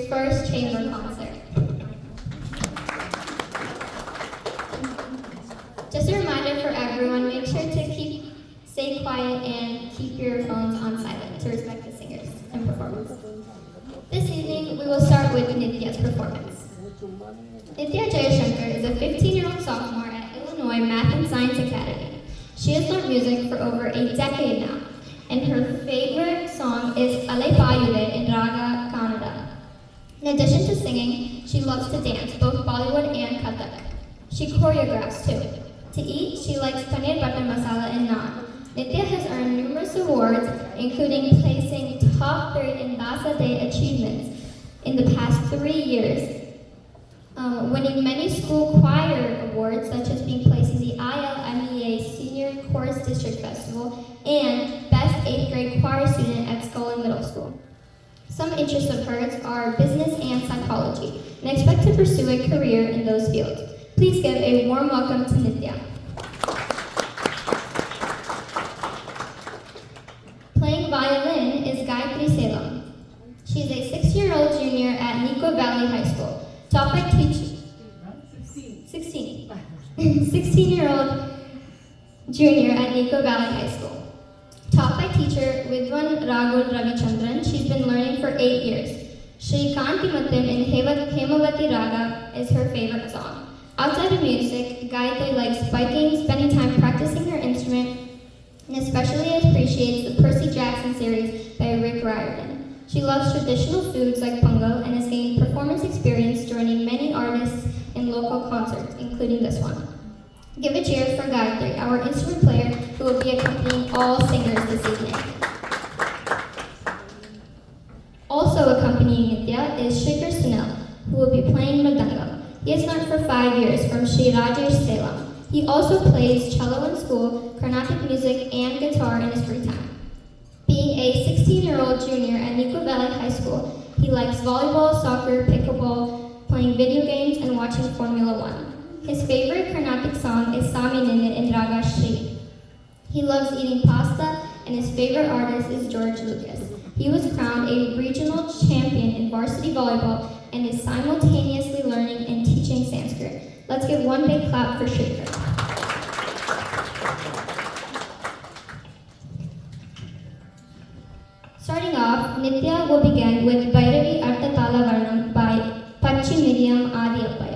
first chamber concert. Just a reminder for everyone, make sure to stay quiet and keep your phones on silent to respect the singers and performance. This evening, we will start with Nitya's performance. Nitya Jayashankar is a 15-year-old sophomore at Illinois Math and Science Academy. She has learned music for over a decade now, and her favorite song is Ale Payude in Raga Kannada. In addition to singing, she loves to dance, both Bollywood and Kathak. She choreographs too. To eat, she likes paneer butter masala and naan. Nitya has earned numerous awards, including placing top 3 in Dasa Day achievements in the past 3 years, winning many school choir awards, such as being placed in the ILMEA Senior Chorus District Festival and Best 8th Grade Choir Student at Scullin Middle School. Some interests of hers are business and psychology, and expect to pursue a career in those fields. Please give a warm welcome to Nitya. Playing violin is Gayatri Selam. She is a 6-year-old junior at Nico Valley High School. Taught by teacher 16-year-old junior at Nico Valley High School. Taught by teacher Vidwan Ragul Ravichandran, she's been learning for 8 years. Shri Kanti Matim in Hemavati Raga is her favorite song. Outside of music, Gayatri likes biking, spending time practicing her instrument, and especially appreciates the Percy Jackson series by Rick Riordan. She loves traditional foods like pongal and has gained performance experience joining many artists in local concerts, including this one. Give a cheer for Gayatri, our instrument player, who will be accompanying all singers this evening. Also accompanying Nitya is Shikhar Sunil, who will be playing mridangam. He has learned for 5 years from Sri Rajesh Selam. He also plays cello in school, Carnatic music, and guitar in his free time. Being a 16-year-old junior at Nico Valley High School, he likes volleyball, soccer, pickleball, playing video games, and watching Formula One. His favorite Carnatic song is Sami Ninne in Raga Shri. He loves eating pasta, and his favorite artist is George Lucas. He was crowned a regional champion in varsity volleyball and is simultaneously learning and teaching Sanskrit. Let's give one big clap for Shikhar. Starting off, Nitya will begin with Bhairavi Artatala Varnam by Pachi Miriam Adi Appaya.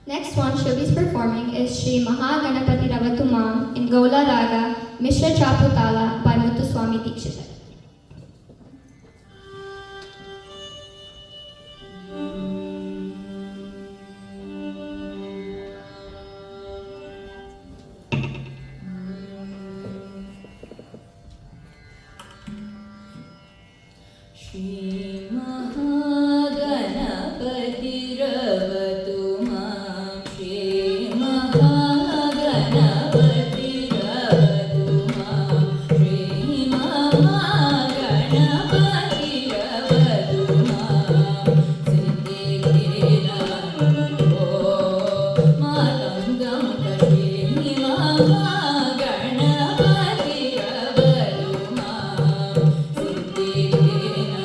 Next one she'll be performing is Sri Mahaganapati Ravatumam in Gaula Raga Mishra Chaputala by Muthuswami Dikshita. Shri Mahaganapati Ravatumam, Shri Mahaganapati Ravatumam, Shri Mahaganapati Ravatumam, Siddhikena Matangam Shri Mahaganapati Ravatumam, Siddhikena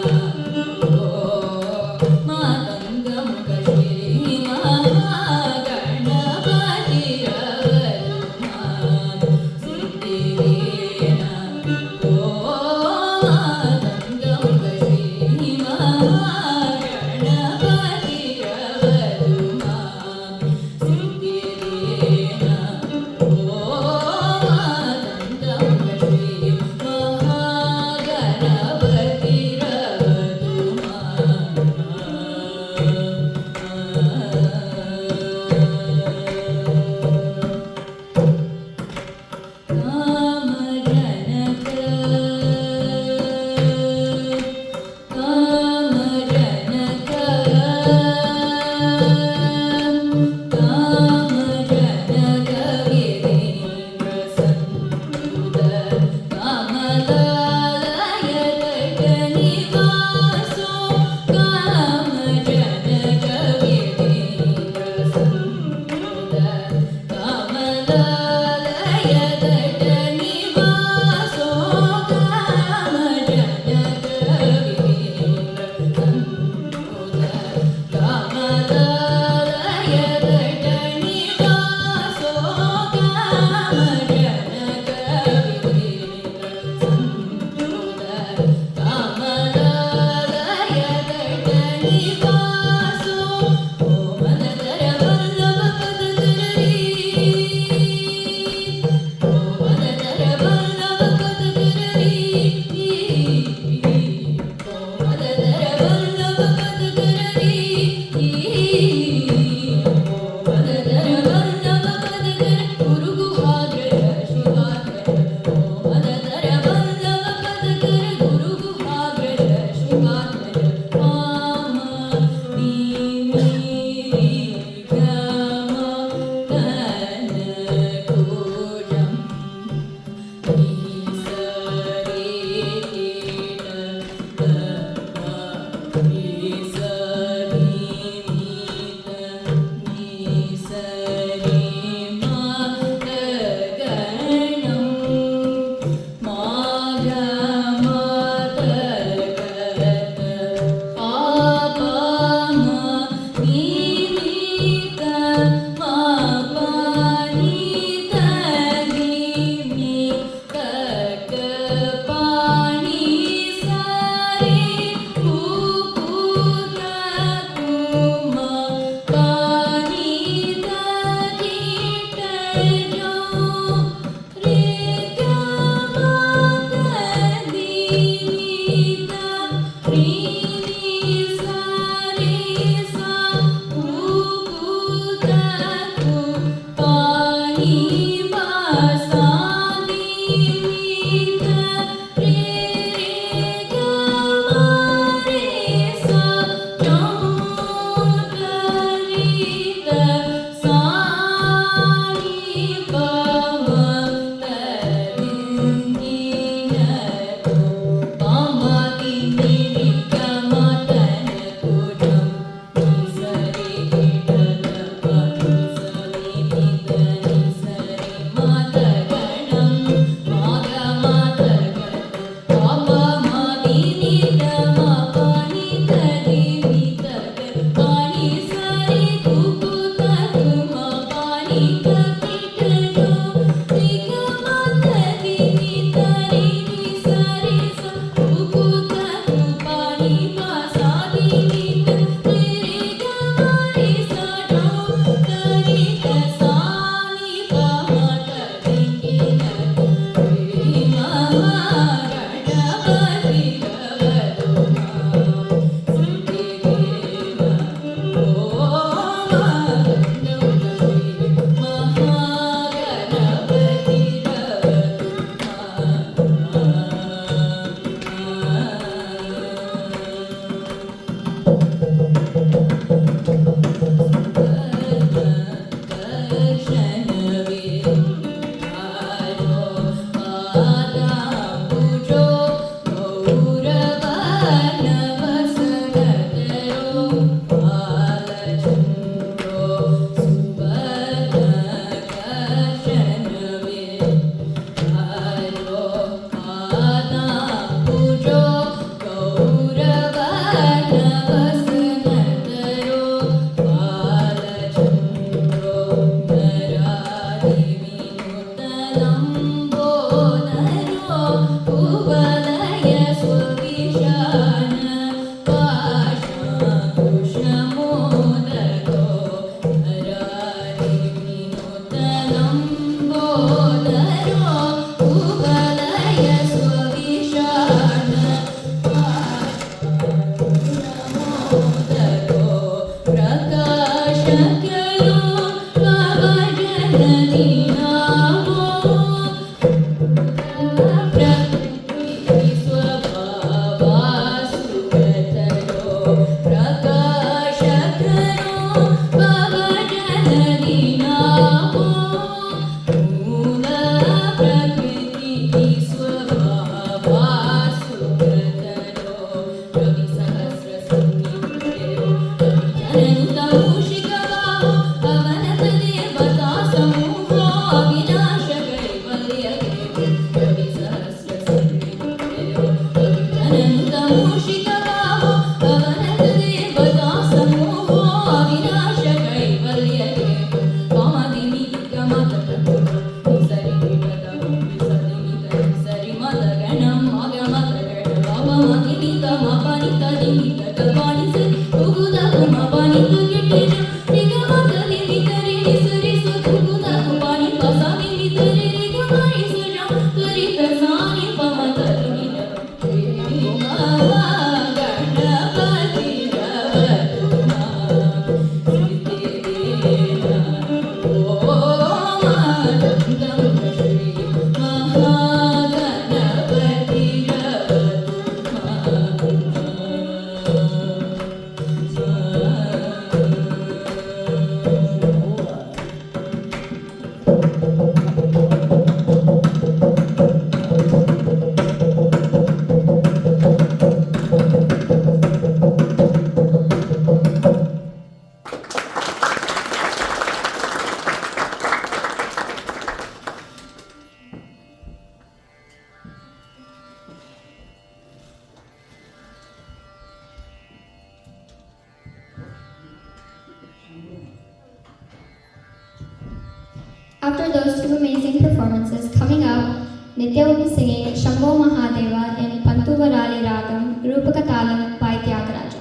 After those two amazing performances, coming up, Nitya will be singing Shambho Mahadeva in Pantuvarali Ragam, Rupakatalam by Tyagaraja.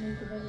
Pada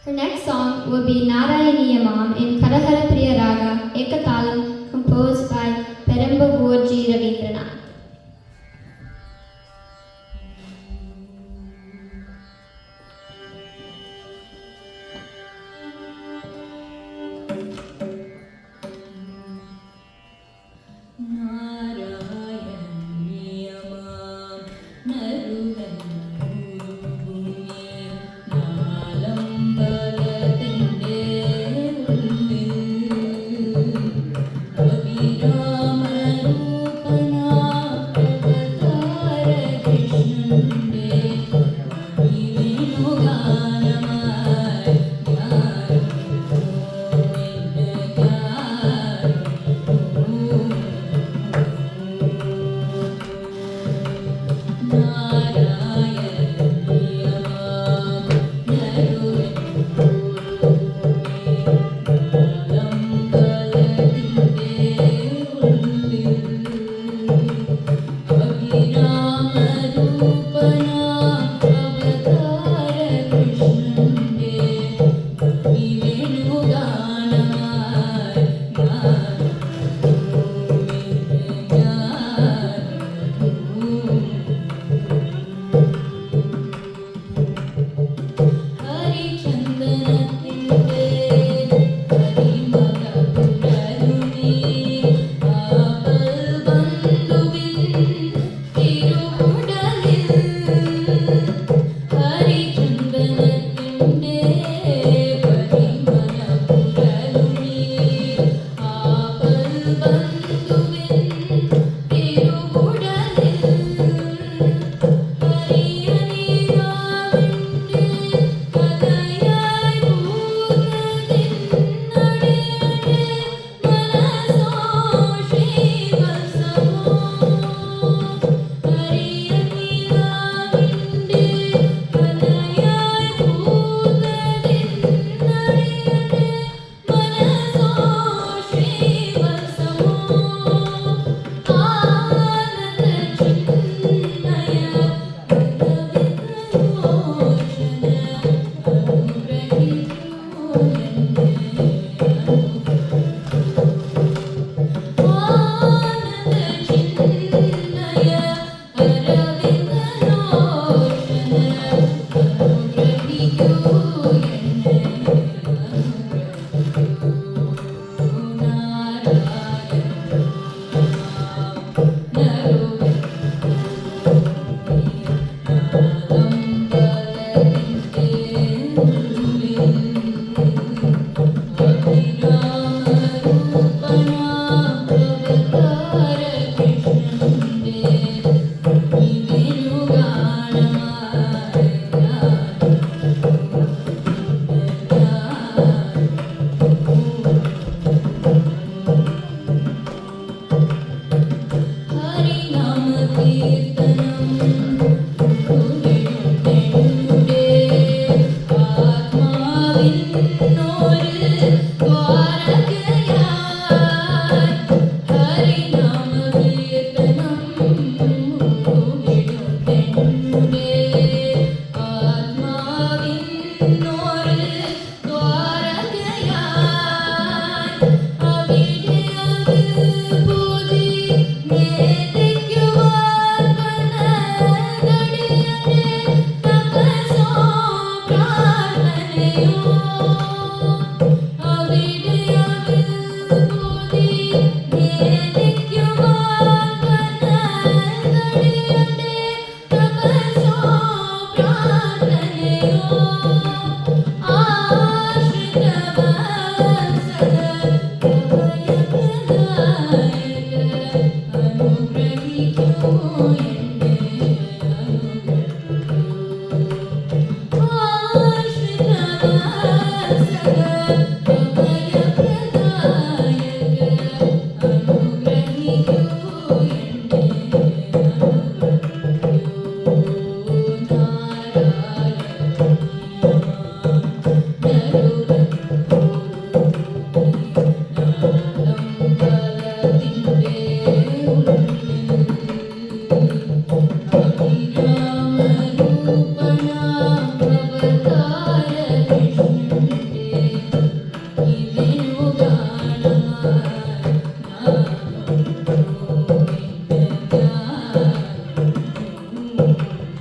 Her next song will be Narayaniyamam in Karahara Priya Raga Ekatalam, composed by Perambavoor G. Ravindranath.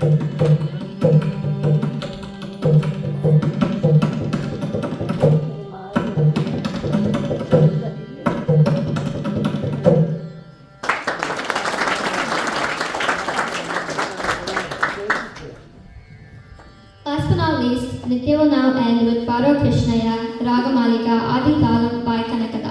Last but not least, Nitya will now end with Paro Krishnaya Ragamalika Adi Talam by Kanakada.